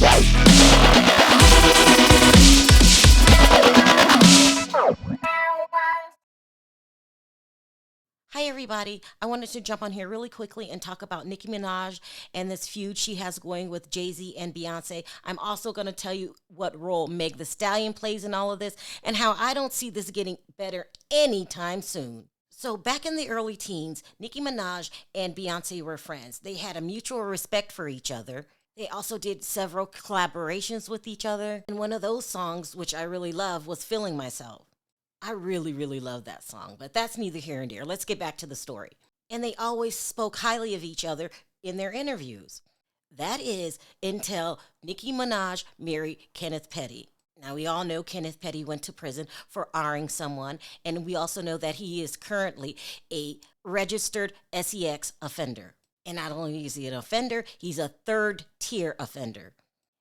Hi, everybody. I wanted to jump on here really quickly and talk about Nicki Minaj and this feud she has going with Jay Z and Beyonce. I'm also going to tell you what role Meg the Stallion plays in all of this and how I don't see this getting better anytime soon. So, back in the early teens, Nicki Minaj and Beyonce were friends. They had a mutual respect for each other. They also did several collaborations with each other. And one of those songs, which I really love, was Feeling Myself. I really, really love that song, but that's neither here nor there. Let's get back to the story. And they always spoke highly of each other in their interviews. That is until Nicki Minaj married Kenneth Petty. Now, we all know Kenneth Petty went to prison for R-ing someone, and we also know that he is currently a registered sex offender. And not only is he an offender, he's a third tier offender.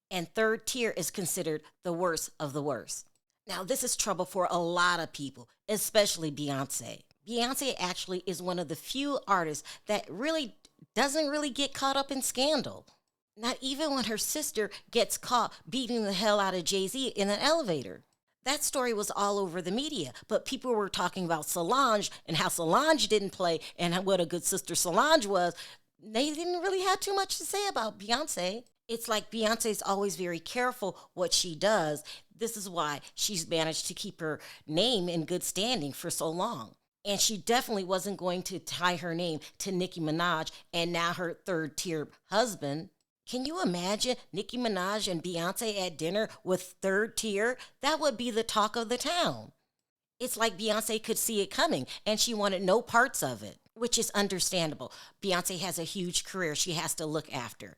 And third tier is considered the worst of the worst. Now, this is trouble for a lot of people, especially Beyonce. Beyonce actually is one of the few artists that really doesn't really get caught up in scandal. Not even when her sister gets caught beating the hell out of Jay Z in an elevator. That story was all over the media, but people were talking about Solange and how Solange didn't play and what a good sister Solange was. They didn't really have too much to say about Beyonce. It's like Beyonce's always very careful what she does. This is why she's managed to keep her name in good standing for so long. And she definitely wasn't going to tie her name to Nicki Minaj and now her third tier husband. Can you imagine Nicki Minaj and Beyonce at dinner with third tier? That would be the talk of the town. It's like Beyonce could see it coming and she wanted no parts of it, which is understandable. Beyonce has a huge career she has to look after.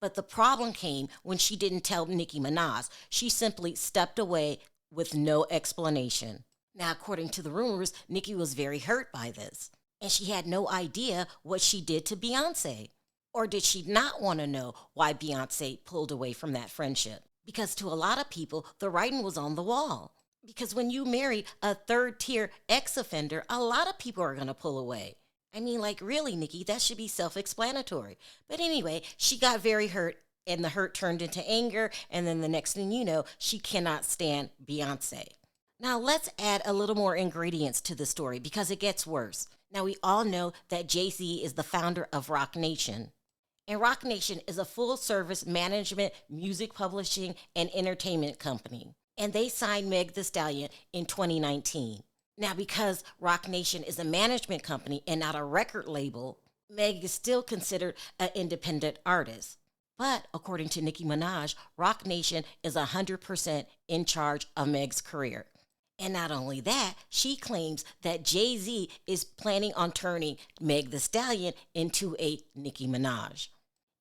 But the problem came when she didn't tell Nicki Minaj. She simply stepped away with no explanation. Now, according to the rumors, Nicki was very hurt by this. And she had no idea what she did to Beyonce. Or did she not want to know why Beyonce pulled away from that friendship? Because to a lot of people, the writing was on the wall. Because when you marry a third tier ex-offender, a lot of people are going to pull away. I mean, like, really, Nicki, that should be self-explanatory. But anyway, she got very hurt, and the hurt turned into anger, and then the next thing you know, she cannot stand Beyonce. Now, let's add a little more ingredients to the story, because it gets worse. Now, we all know that Jay Z is the founder of Roc Nation. And Roc Nation is a full-service management, music publishing, and entertainment company. And they signed Meg the Stallion in 2019. Now, because Roc Nation is a management company and not a record label, Meg is still considered an independent artist. But according to Nicki Minaj, Roc Nation is 100% in charge of Meg's career. And not only that, she claims that Jay Z is planning on turning Meg the Stallion into a Nicki Minaj.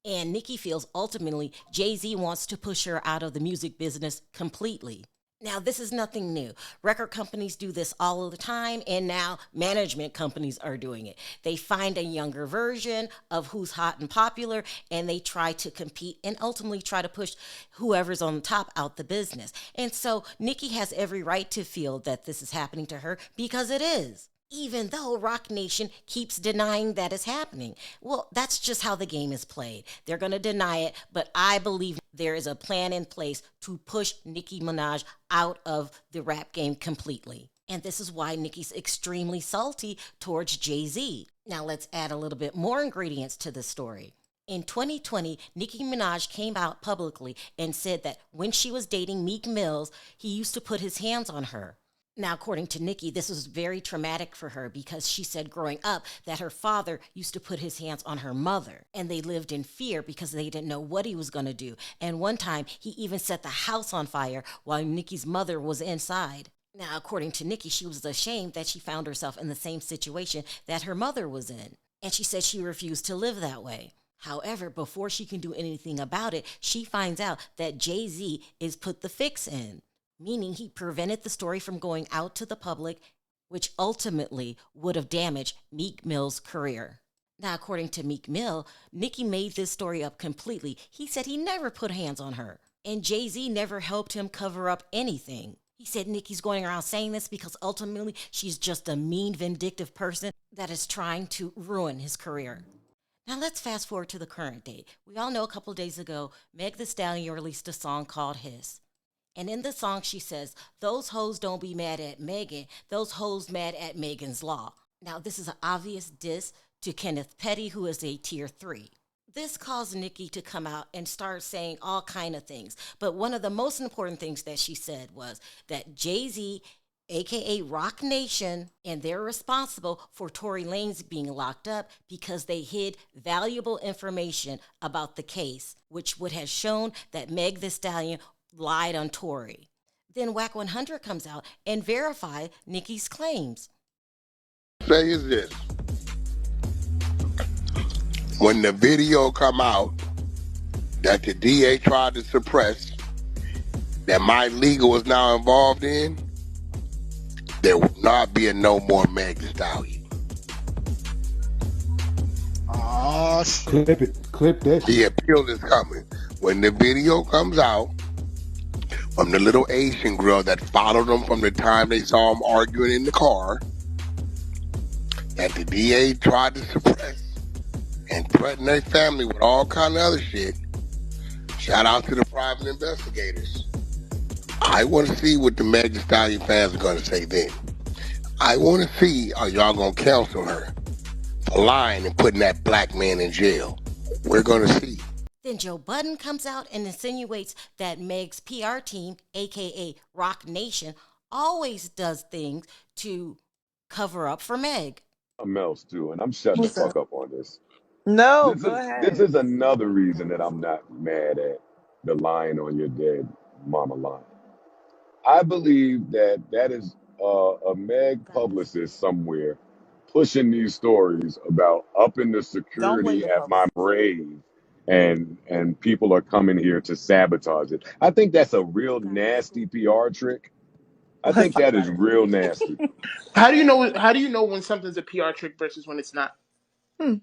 And Nicki feels ultimately Jay Z wants to push her out of the music business completely. Now, this is nothing new. Record companies do this all of the time, and now management companies are doing it. They find a younger version of who's hot and popular, and they try to compete and ultimately try to push whoever's on top out the business. And so Nicki has every right to feel that this is happening to her because it is. Even though Roc Nation keeps denying that it's happening. Well, that's just how the game is played. They're going to deny it, but I believe there is a plan in place to push Nicki Minaj out of the rap game completely. And this is why Nicki's extremely salty towards Jay Z. Now let's add a little bit more ingredients to the story. In 2020, Nicki Minaj came out publicly and said that when she was dating Meek Mills, he used to put his hands on her. Now, according to Nicki, this was very traumatic for her because she said growing up that her father used to put his hands on her mother and they lived in fear because they didn't know what he was going to do. And one time he even set the house on fire while Nicki's mother was inside. Now, according to Nicki, she was ashamed that she found herself in the same situation that her mother was in. And she said she refused to live that way. However, before she can do anything about it, she finds out that Jay Z is put the fix in. Meaning he prevented the story from going out to the public, which ultimately would have damaged Meek Mill's career. Now, according to Meek Mill, Nicki made this story up completely. He said he never put hands on her, and Jay Z never helped him cover up anything. He said Nicki's going around saying this because ultimately she's just a mean, vindictive person that is trying to ruin his career. Now let's fast forward to the current day. We all know a couple days ago, Meg the Stallion released a song called His. And in the song, she says, "Those hoes don't be mad at Megan. Those hoes mad at Megan's Law." Now, this is an obvious diss to Kenneth Petty, who is a tier 3. This caused Nicki to come out and start saying all kind of things. But one of the most important things that she said was that Jay Z, aka Rock Nation, and they're responsible for Tory Lanez being locked up because they hid valuable information about the case, which would have shown that Meg the Stallion lied on Tory. Then Whack 100 comes out and verified Nicki's claims. Say is this: when the video come out that the DA tried to suppress, that my legal is now involved in, there will not be a no more Meg Thee Stallion. Oh, Clip it. Clip that The shit. appeal is coming. When the video comes out from the little Asian girl that followed them from the time they saw him arguing in the car, that the DA tried to suppress and threaten their family with all kind of other shit, shout out to the private investigators. I want to see what the Meg Thee Stallion fans are going to say then. I want to see, are y'all going to counsel her for lying and putting that black man in jail? We're going to see. Then Joe Budden comes out and insinuates that Meg's PR team, aka Rock Nation, always does things to cover up for Meg. Something else too, and I'm shutting the what's fuck that? up on this. No, This go is this ahead. is another reason that I'm not mad at the lying on your dead mama line. I believe that that is a Meg publicist somewhere pushing these stories about upping the Don't blame security the at my publicist. grave, and people are coming here to sabotage it. I think that's a real nasty PR trick. I Let's think talk that is about it. real nasty. How do you know? How do you know when something's a PR trick versus when it's not? Hmm.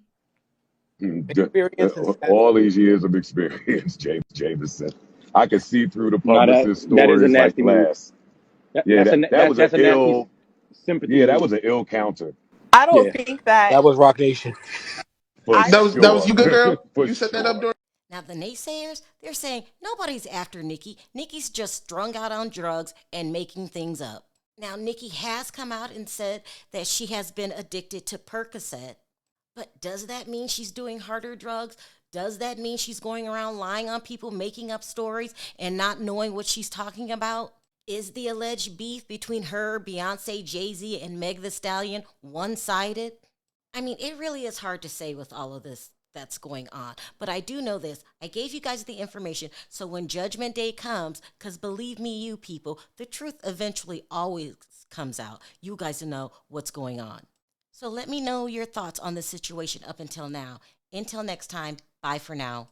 Mm, Experience and study. all these years of experience, James Jameson. I could see through the No, that publicist that is a stories like nasty move. glass. Yeah, that was an That's a nasty ill. sympathy Yeah, that move. was an ill counter I don't Yeah, think that. That was Rock Nation. for I That don't was think. that was sure. you, good girl. For You set that up, sure. Dory. Now, the naysayers, they're saying nobody's after Nicki. Nicki's just strung out on drugs and making things up. Now, Nicki has come out and said that she has been addicted to Percocet. But does that mean she's doing harder drugs? Does that mean she's going around lying on people, making up stories, and not knowing what she's talking about? Is the alleged beef between her, Beyonce, Jay Z, and Meg the Stallion one sided? I mean, it really is hard to say with all of this that's going on. But I do know this. I gave you guys the information. So when Judgment Day comes, because believe me, you people, the truth eventually always comes out. You guys know what's going on. So let me know your thoughts on the situation up until now. Until next time, bye for now.